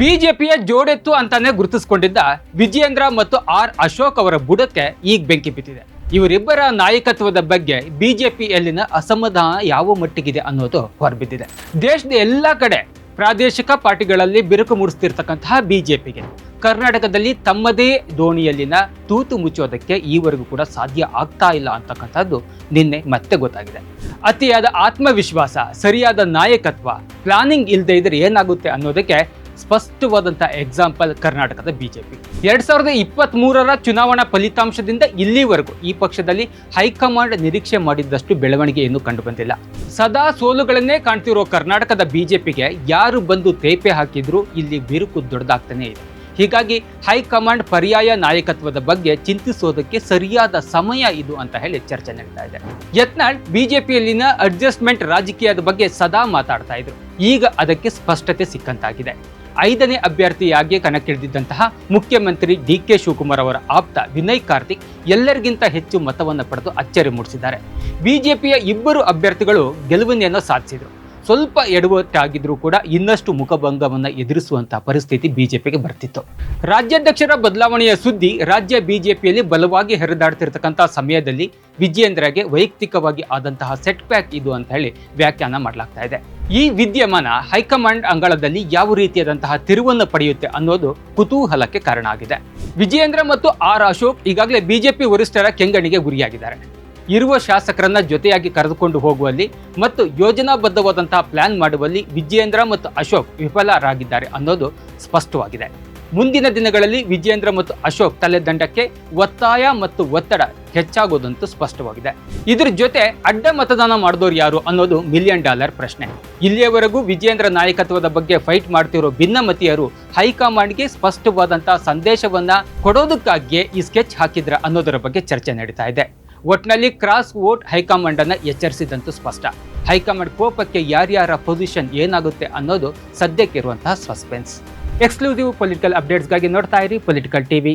ಬಿಜೆಪಿಯ ಜೋಡೆತ್ತು ಅಂತಾನೆ ಗುರುತಿಸಿಕೊಂಡಿದ್ದ ವಿಜಯೇಂದ್ರ ಮತ್ತು ಆರ್ ಅಶೋಕ್ ಅವರ ಬುಡಕ್ಕೆ ಈಗ ಬೆಂಕಿ ಬಿದ್ದಿದೆ. ಇವರಿಬ್ಬರ ನಾಯಕತ್ವದ ಬಗ್ಗೆ ಬಿಜೆಪಿಯಲ್ಲಿನ ಅಸಮಾಧಾನ ಯಾವ ಮಟ್ಟಿಗಿದೆ ಅನ್ನೋದು ಹೊರಬಿದ್ದಿದೆ. ದೇಶದ ಎಲ್ಲ ಕಡೆ ಪ್ರಾದೇಶಿಕ ಪಾರ್ಟಿಗಳಲ್ಲಿ ಬಿರುಕು ಮೂಡಿಸ್ತಿರ್ತಕ್ಕಂತಹ ಬಿಜೆಪಿಗೆ ಕರ್ನಾಟಕದಲ್ಲಿ ತಮ್ಮದೇ ದೋಣಿಯಲ್ಲಿನ ತೂತು ಮುಚ್ಚೋದಕ್ಕೆ ಈವರೆಗೂ ಕೂಡ ಸಾಧ್ಯ ಆಗ್ತಾ ಇಲ್ಲ ಅಂತಕ್ಕಂಥದ್ದು ನಿನ್ನೆ ಮತ್ತೆ ಗೊತ್ತಾಗಿದೆ. ಅತಿಯಾದ ಆತ್ಮವಿಶ್ವಾಸ, ಸರಿಯಾದ ನಾಯಕತ್ವ, ಪ್ಲಾನಿಂಗ್ ಇಲ್ಲದೆ ಇದ್ರೆ ಏನಾಗುತ್ತೆ ಅನ್ನೋದಕ್ಕೆ ಸ್ಪಷ್ಟವಾದಂಥ ಎಕ್ಸಾಂಪಲ್ ಕರ್ನಾಟಕದ ಬಿಜೆಪಿ. 2023ರ ಚುನಾವಣಾ ಫಲಿತಾಂಶದಿಂದ ಇಲ್ಲಿವರೆಗೂ ಈ ಪಕ್ಷದಲ್ಲಿ ಹೈಕಮಾಂಡ್ ನಿರೀಕ್ಷೆ ಮಾಡಿದ್ದಷ್ಟು ಬೆಳವಣಿಗೆ ಇನ್ನೂ ಕಂಡು ಬಂದಿಲ್ಲ. ಸದಾ ಸೋಲುಗಳನ್ನೇ ಕಾಣ್ತಿರೋ ಕರ್ನಾಟಕದ ಬಿಜೆಪಿಗೆ ಯಾರು ಬಂದು ತೇಪೆ ಹಾಕಿದ್ರು ಇಲ್ಲಿ ಬಿರುಕು ದೊಡ್ಡದಾಗ್ತಾನೆ ಇದೆ. ಹೀಗಾಗಿ ಹೈಕಮಾಂಡ್ ಪರ್ಯಾಯ ನಾಯಕತ್ವದ ಬಗ್ಗೆ ಚಿಂತಿಸೋದಕ್ಕೆ ಸರಿಯಾದ ಸಮಯ ಇದು ಅಂತ ಹೇಳಿ ಚರ್ಚೆ ನಡೀತಾ ಇದೆ. ಯತ್ನಾಳ್ ಬಿಜೆಪಿಯಲ್ಲಿನ ಅಡ್ಜಸ್ಟ್ಮೆಂಟ್ ರಾಜಕೀಯದ ಬಗ್ಗೆ ಸದಾ ಮಾತಾಡ್ತಾ ಇದ್ರು. ಈಗ ಅದಕ್ಕೆ ಸ್ಪಷ್ಟತೆ ಸಿಕ್ಕಂತಾಗಿದೆ. 5ನೇ ಅಭ್ಯರ್ಥಿಯಾಗಿ ಕಣಕ್ಕಿಳಿದಿದ್ದಂತಹ ಮುಖ್ಯಮಂತ್ರಿ ಡಿ.ಕೆ. ಶಿವಕುಮಾರ್ ಅವರ ಆಪ್ತ ವಿನಯ್ ಕಾರ್ತಿಕ್ ಎಲ್ಲರಿಗಿಂತ ಹೆಚ್ಚು ಮತವನ್ನು ಪಡೆದು ಅಚ್ಚರಿ ಮೂಡಿಸಿದ್ದಾರೆ. ಬಿಜೆಪಿಯ ಇಬ್ಬರು ಅಭ್ಯರ್ಥಿಗಳು ಗೆಲುವನ್ನೇನೋ ಸಾಧಿಸಿದರು. ಸ್ವಲ್ಪ ಎಡವಟ್ಟಾಗಿದ್ರೂ ಕೂಡ ಇನ್ನಷ್ಟು ಮುಖಭಂಗವನ್ನು ಎದುರಿಸುವಂತಹ ಪರಿಸ್ಥಿತಿ ಬಿಜೆಪಿಗೆ ಬರ್ತಿತ್ತು. ರಾಜ್ಯಾಧ್ಯಕ್ಷರ ಬದಲಾವಣೆಯ ಸುದ್ದಿ ರಾಜ್ಯ ಬಿಜೆಪಿಯಲ್ಲಿ ಬಲವಾಗಿ ಹರಿದಾಡ್ತಿರ್ತಕ್ಕಂಥ ಸಮಯದಲ್ಲಿ ವಿಜಯೇಂದ್ರಗೆ ವೈಯಕ್ತಿಕವಾಗಿ ಆದಂತಹ ಸೆಟ್ ಬ್ಯಾಕ್ ಇದು ಅಂತ ಹೇಳಿ ವ್ಯಾಖ್ಯಾನ ಮಾಡಲಾಗ್ತಾ ಇದೆ. ಈ ವಿದ್ಯಮಾನ ಹೈಕಮಾಂಡ್ ಅಂಗಳದಲ್ಲಿ ಯಾವ ರೀತಿಯಾದಂತಹ ತಿರುವನ್ನು ಪಡೆಯುತ್ತೆ ಅನ್ನೋದು ಕುತೂಹಲಕ್ಕೆ ಕಾರಣ ಆಗಿದೆ. ವಿಜಯೇಂದ್ರ ಮತ್ತು ಆರ್ ಅಶೋಕ್ ಈಗಾಗಲೇ ಬಿಜೆಪಿ ವರಿಷ್ಠರ ಕೆಂಗಣಿಗೆ ಗುರಿಯಾಗಿದ್ದಾರೆ. ಇರುವ ಶಾಸಕರನ್ನ ಜೊತೆಯಾಗಿ ಕರೆದುಕೊಂಡು ಹೋಗುವಲ್ಲಿ ಮತ್ತು ಯೋಜನಾಬದ್ಧವಾದಂತಹ ಪ್ಲಾನ್ ಮಾಡುವಲ್ಲಿ ವಿಜಯೇಂದ್ರ ಮತ್ತು ಅಶೋಕ್ ವಿಫಲರಾಗಿದ್ದಾರೆ ಅನ್ನೋದು ಸ್ಪಷ್ಟವಾಗಿದೆ. ಮುಂದಿನ ದಿನಗಳಲ್ಲಿ ವಿಜಯೇಂದ್ರ ಮತ್ತು ಅಶೋಕ್ ತಲೆದಂಡಕ್ಕೆ ಒತ್ತಾಯ ಮತ್ತು ಒತ್ತಡ ಹೆಚ್ಚಾಗೋದಂತೂ ಸ್ಪಷ್ಟವಾಗಿದೆ. ಇದ್ರ ಜೊತೆ ಅಡ್ಡ ಮತದಾನ ಮಾಡಿದವರು ಯಾರು ಅನ್ನೋದು $1 ಮಿಲಿಯನ್ ಪ್ರಶ್ನೆ. ಇಲ್ಲಿಯವರೆಗೂ ವಿಜಯೇಂದ್ರ ನಾಯಕತ್ವದ ಬಗ್ಗೆ ಫೈಟ್ ಮಾಡ್ತಿರೋ ಭಿನ್ನಮತೀಯರು ಹೈಕಮಾಂಡ್ಗೆ ಸ್ಪಷ್ಟವಾದಂತಹ ಸಂದೇಶವನ್ನ ಕೊಡೋದಕ್ಕಾಗಿಯೇ ಈ ಸ್ಕೆಚ್ ಹಾಕಿದ್ರ ಅನ್ನೋದರ ಬಗ್ಗೆ ಚರ್ಚೆ ನಡೀತಾ ಇದೆ. ಒಟ್ನಲ್ಲಿ ಕ್ರಾಸ್ ವೋಟ್ ಹೈಕಮಾಂಡ್ ಅನ್ನ ಎಚ್ಚರಿಸಿದಂತೂ ಸ್ಪಷ್ಟ. ಹೈಕಮಾಂಡ್ ಕೋಪಕ್ಕೆ ಯಾರ್ಯಾರ ಪೊಸಿಷನ್ ಏನಾಗುತ್ತೆ ಅನ್ನೋದು ಸದ್ಯಕ್ಕಿರುವಂತಹ ಸಸ್ಪೆನ್ಸ್. ಎಕ್ಸ್ಕ್ಲೂಸಿವ್ ಪೊಲಿಟಿಕಲ್ ಅಪ್ಡೇಟ್ಸ್ಗಾಗಿ ನೋಡ್ತಾ ಇರಿ ಪೊಲಿಟಿಕಲ್ ಟಿವಿ.